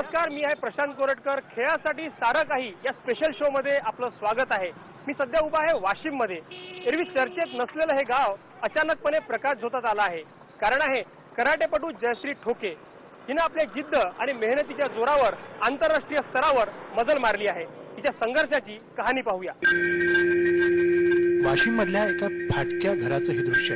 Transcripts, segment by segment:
नमस्कार, मी आहे प्रशांत कोरटकर. खेळासाठी सारं काही या स्पेशल शो मध्ये आपलं स्वागत आहे. मी सध्या उभा आहे वाशिम मध्ये. एरवी चर्चेत नसलेलं हे गाव अचानकपणे प्रकाश झोतात आला आहे. कारण आहे कराटेपटू जयश्री ठोके. हिने आपल्या जिद्द आणि मेहनतीच्या जोरावर आंतरराष्ट्रीय स्तरावर मजल मारली आहे. तिच्या संघर्षाची कहाणी पाहूया. वाशिम मधल्या एका फाटक्या घराचं हे दृश्य.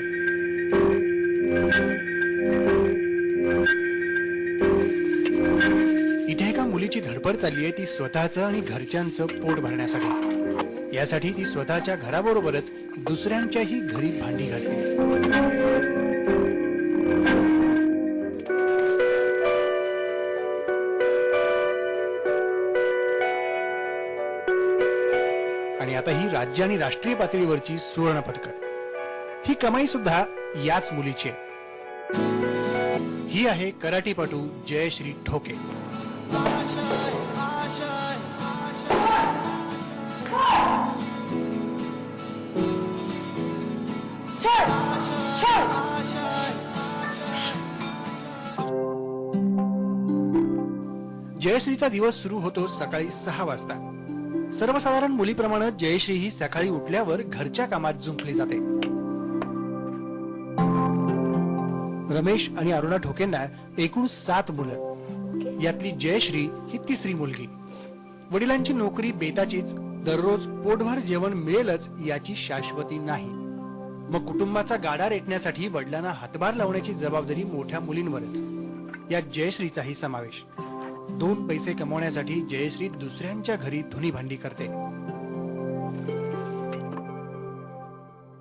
इथे एका मुलीची धडपड चालली आहे, ती स्वतःचं आणि घरच्यांचं पोट भरण्यासाठी. यासाठी ती स्वतःच्या घराबरोबरच दुसऱ्यांच्याही घरी भांडी घासते. आणि आता ही राज्य आणि राष्ट्रीय पातळीवरची सुवर्ण पदक. ही कमाई सुद्धा याच मुलीची आहे. ही आहे कराटेपटू जयश्री ठोके. जयश्रीचा दिवस सुरू होतो सकाळी 6 वाजता. सर्वसाधारण मुलीप्रमाणे जयश्री ही सकाळी उठल्यावर घरच्या कामात जुंपली जाते. रमेश आणि अरुणा ठोकेंना एकूण 7 मुलं. यातली जयश्री ही तिसरी मुलगी. वडिलांची नोकरी बेताचीच, दररोज पोटभर जेवण मिळेलच याची शाश्वती नाही. मग कुटुंबाचा गाडा रेटण्यासाठी वडिलांना हातभार लावण्याची जबाबदारी मोठ्या मुलींवरच. यात जयश्रीचाही समावेश. 2 पैसे कमवण्यासाठी जयश्री दुसऱ्यांच्या घरी धुनी भांडी करते.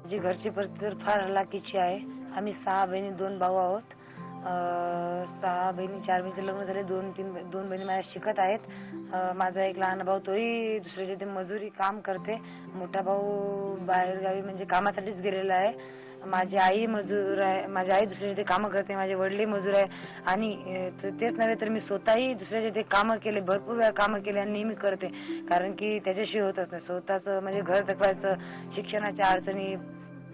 जी घरची परिस्थिती फार हलाखीची आहे. आम्ही 6 बहिणी 2 भाऊ आहोत. 6 बहिणी 4 बहिणीचे लग्न झाले. 2 बहिणी माझ्या शिकत आहेत. माझा एक लहान भाऊ तोही दुसऱ्याच्या इथे मजुरी काम करते. मोठा भाऊ बाहेर गावी म्हणजे कामासाठीच गेलेला आहे. माझी आई मजूर आहे. माझी आई दुसऱ्याच्या इथे कामं करते. माझे वडील मजूर आहे. आणि तेच नव्हे तर मी स्वतःही दुसऱ्याच्या इथे कामं केले, भरपूर वेळा कामं केले आणि नेहमी करते. कारण की त्याच्याशिवाय होतच नाही. स्वतःच म्हणजे घर जगवायचं, शिक्षणाच्या अडचणी,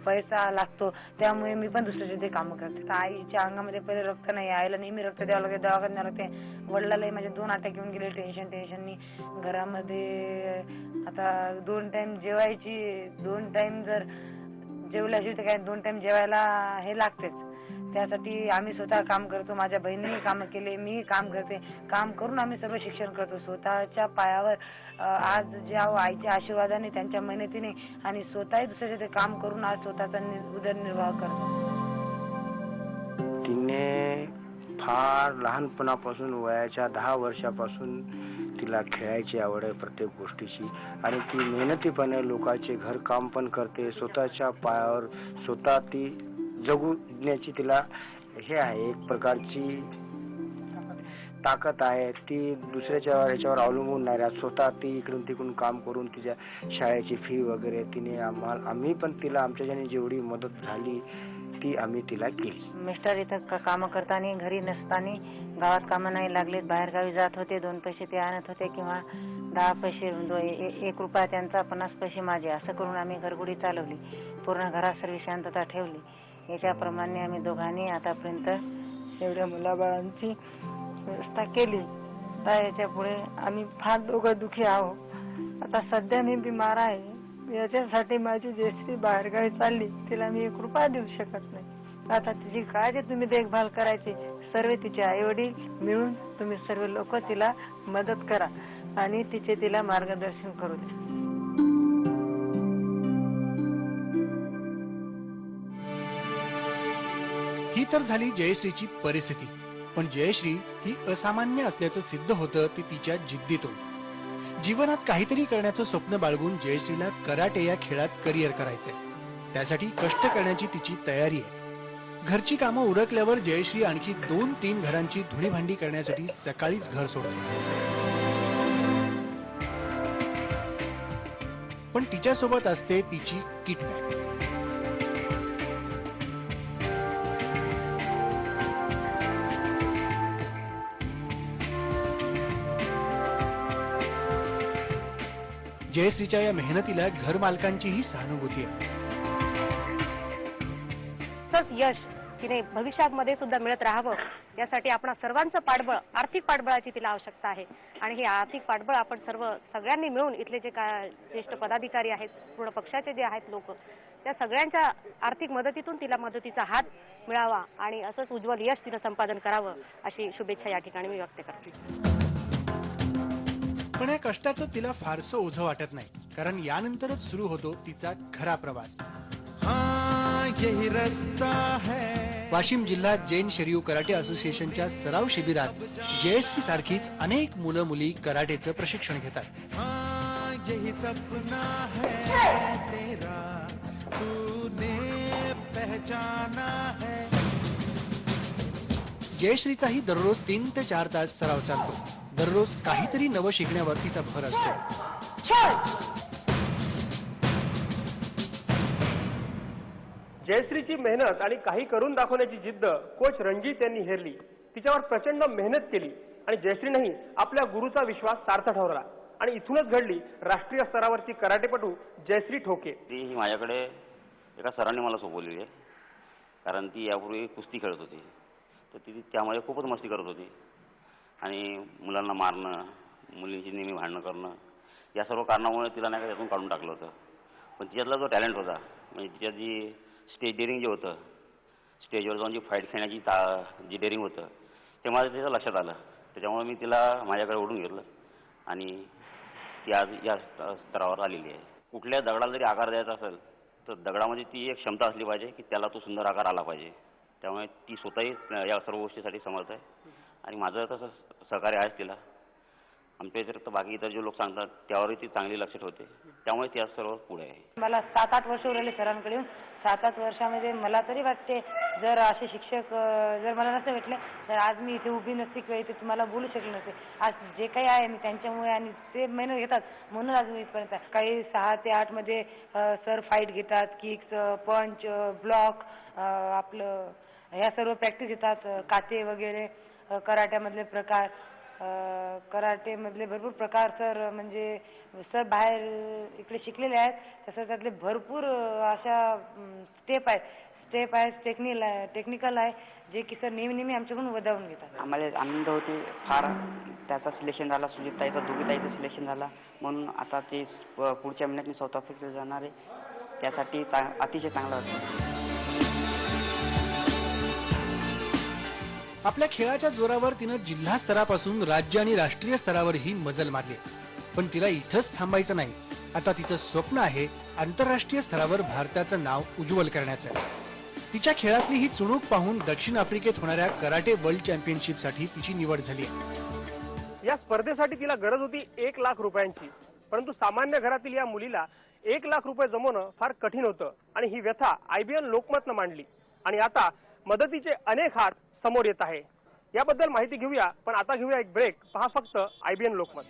पैसा लागतो, त्यामुळे मी पण दुसऱ्याच्या इथे कामं करते. आईच्या अंगामध्ये पहिले रक्त नाही. आईला नेहमी रक्त द्यावं लागते, दवाखान्यात लागते. वडिलालाही माझे 2 अटॅक येऊन गेले टेन्शननी. घरामध्ये आता 2 टाइम जेवायची, 2 टाइम जर जेवल्याशिवाय तर काय 2 टाइम जेवायला हे लागतेच. त्यासाठी आम्ही स्वतः काम करतो. माझ्या बहिणीने काम केले, मी काम करते. काम करून आम्ही सर्व शिक्षण करतो. स्वतःच्या पायावर आज ज्या आईच्या आशीर्वादाने, त्यांच्या मेहनतीने आणि स्वतःही दुसऱ्याच्या ते काम करून आज स्वतःचा उदरनिर्वाह करतो. तिने फार लहानपणापासून वयाच्या 10 वर्षापासून तिला खेळायची आवड आहे प्रत्येक गोष्टीची. आणि ती मेहनतीपणे लोकांचे घरकाम पण करते. स्वतःच्या पायावर स्वतः ती जगण्याची तिला हे आहे, एक प्रकारची ताकद आहे. ती दुसऱ्याच्या ह्याच्यावर अवलंबून नाही राहत. स्वतः ती इकडून तिकडून काम करून तिच्या शाळेची फी वगैरे तिने आम्ही पण तिला आमच्याच्याने जेवढी मदत झाली ती आम्ही तिला केली. मिस्टर इथं कामं करताना, घरी नसताना, गावात कामं नाही लागलेत, बाहेर गावी जात होते, 2 पैसे ते आणत होते किंवा 10 पैसे 1 रुपया त्यांचा, 50 पैसे माझे, असं करून आम्ही घरगुडी चालवली. पूर्ण घरात सर्व शांतता ठेवली. याच्याप्रमाणे आम्ही दोघांनी आतापर्यंत एवढ्या मुलाबाळांची व्यवस्था केली. तर याच्या पुढे आम्ही फार दोघं दुखी आहोत. आता सध्या मी बिमार आहे. याच्यासाठी माझी जयश्री बाहेरगावी चालली. तिला मी 1 रुपया देऊ शकत नाही. आता तिची काळजी तुम्ही देखभाल करायची. सर्व तिचे आई वडील मिळून तुम्ही सर्व लोक तिला मदत करा आणि तिला मार्गदर्शन करू द्या. ही तर झाली जयश्रीची परिस्थिती. पण जयश्री ही असामान्य असल्याचं सिद्ध होतं ती तिच्या जिद्दीतून. जीवनात काहीतरी करण्याचं स्वप्न बाळगून जयश्रीला कराटे या खेळात करिअर करायचंय. त्यासाठी कष्ट करण्याची तिची तयारी आहे. घरची कामं उरकल्यावर जयश्री आणखी 2-3 घरांची धुणी भांडी करण्यासाठी सकाळीच घर सोडते. पण तिच्या सोबत असते तिची किट बॅग. जयश्रीच्या या मेहनतीला घर मालकांचीही सहानुभूती आहे. यश तिने भविष्यामध्ये सुद्धा मिळत राहावं यासाठी आपणा सर्वांचं पाठबळ, आर्थिक पाठबळाची तिला आवश्यकता आहे आणि हे आर्थिक पाठबळ आपण सगळ्यांनी मिळून इथले जे ज्येष्ठ पदाधिकारी आहेत, पूर्ण पक्षाचे जे आहेत लोक, त्या सगळ्यांच्या आर्थिक मदतीतून तिला मदतीचा हात मिळावा आणि असंच उज्ज्वल यश तिनं संपादन करावं अशी शुभेच्छा या ठिकाणी मी व्यक्त करते. पण या कष्टाचं तिला फारसं ओझं वाटत नाही, कारण यानंतरच सुरू होतो तिचा खरा प्रवास. यही रस्ता है. वाशिम जिल्हा जैन शरीयू कराटे असोसिएशनच्या सराव शिबिरात जयश्री सारखीच अनेक मुलं मुली कराटेचं प्रशिक्षण घेतात. यही सपना है तेरा, तूने पहचाना है. जयश्रीचाही दररोज 3 ते 4 तास सराव चालतो. दररोज काहीतरी नवं शिकण्यावर तिचा भर असतो. जयश्रीची मेहनत आणि काही करून दाखवण्याची जिद्द कोच रणजित यांनी हेरली. तिच्यावर प्रचंड मेहनत केली आणि जयश्रीनेही आपल्या गुरुचा विश्वास सार्थ ठरवला आणि इथूनच घडली राष्ट्रीय स्तरावरची कराटेपटू जयश्री ठोके. ती माझ्याकडे एका सरांनी मला सोपवलेली आहे, कारण ती यापूर्वी कुस्ती खेळत होती, तर ती त्यामध्ये खूपच मस्ती करत होती आणि मुलांना मारणं, मुलींची नेहमी भांडणं करणं, या सर्व कारणामुळे तिला नाही का त्यातून काढून टाकलं होतं. पण तिच्यातला जो टॅलेंट होता, म्हणजे तिच्यात जी स्टेज डेअरिंग जे होतं, स्टेजवर जाऊन जी फाईट खेळण्याची जी डेअरिंग होतं, ते माझं तिचं लक्षात आलं. त्याच्यामुळे मी तिला माझ्याकडे ओढून घेतलं आणि ती आज या स्तरावर आलेली आहे. कुठल्या दगडाला जरी आकार द्यायचा असेल तर दगडामध्ये ती एक क्षमता असली पाहिजे की त्याला तो सुंदर आकार आला पाहिजे. त्यामुळे ती स्वतःही या सर्व गोष्टीसाठी समर्थ आहे आणि माझं तसं सहकार्य आहेच तिला. आमच्या व्यतिरिक्त बाकी इतर जे लोक सांगतात त्यावरही ती चांगली लक्ष ठेवते, त्यामुळे ती आज सर्व पुढे आहे. मला 7-8 वर्ष उरले सरांकडे येऊन. 7-8 वर्षामध्ये मला तरी वाटते जर असे शिक्षक जर मला नसते भेटले तर आज मी इथे उभी नसते किंवा इथे तुम्हाला बोलू शकले नसते. आज जे काही आहे मी त्यांच्यामुळे आणि ते मेहनत घेतात म्हणून आज मी इथपर्यंत. काही 6 ते 8 मध्ये सर फाईट घेतात, किक्स, पंच, ब्लॉक, आपलं ह्या सर्व प्रॅक्टिस घेतात, काते वगैरे, कराट्यामधले प्रकार, कराटे मधले भरपूर प्रकार सर म्हणजे सर बाहेर इकडे शिकलेले आहेत. तसं त्यातले भरपूर अशा स्टेप आहेत, टेक्निकल आहे, जे की सर नेहमी आमच्याकडून वधावून घेतात. आम्हाला आनंद होते फार. त्याचा सिलेक्शन झाला, सुजिताईचा, दोघीताईचं सिलेक्शन झाला, म्हणून आता ते पुढच्या महिन्यात मी साऊथ आफ्रिकेला जाणार आहे. त्यासाठी अतिशय चांगलं होतं. आपल्या खेळाच्या जोरावर तिनं जिल्हा स्तरापासून राज्य आणि राष्ट्रीय स्तरावरही मजल मारली. पण तिला इथंच थांबायचं नाही. आता तिचं स्वप्न आहे आंतरराष्ट्रीय स्तरावर भारताचं नाव उज्ज्वल करण्याचं. तिच्या खेळातली ही चुणूक पाहून दक्षिण आफ्रिकेत होणाऱ्या कराटे वर्ल्ड चॅम्पियनशिपसाठी तिची निवड झाली आहे. या स्पर्धेसाठी तिला गरज होती 1 लाख रुपयांची, परंतु सामान्य घरातील या मुलीला 1 लाख रुपये जमवणं फार कठीण होतं आणि ही व्यथा IBN लोकमतनं मांडली आणि आता मदतीचे अनेक हात समोर येत आहे. याबद्दल माहिती घेऊया, पण आता घेऊया एक ब्रेक. पहा फक्त IBN लोकमत.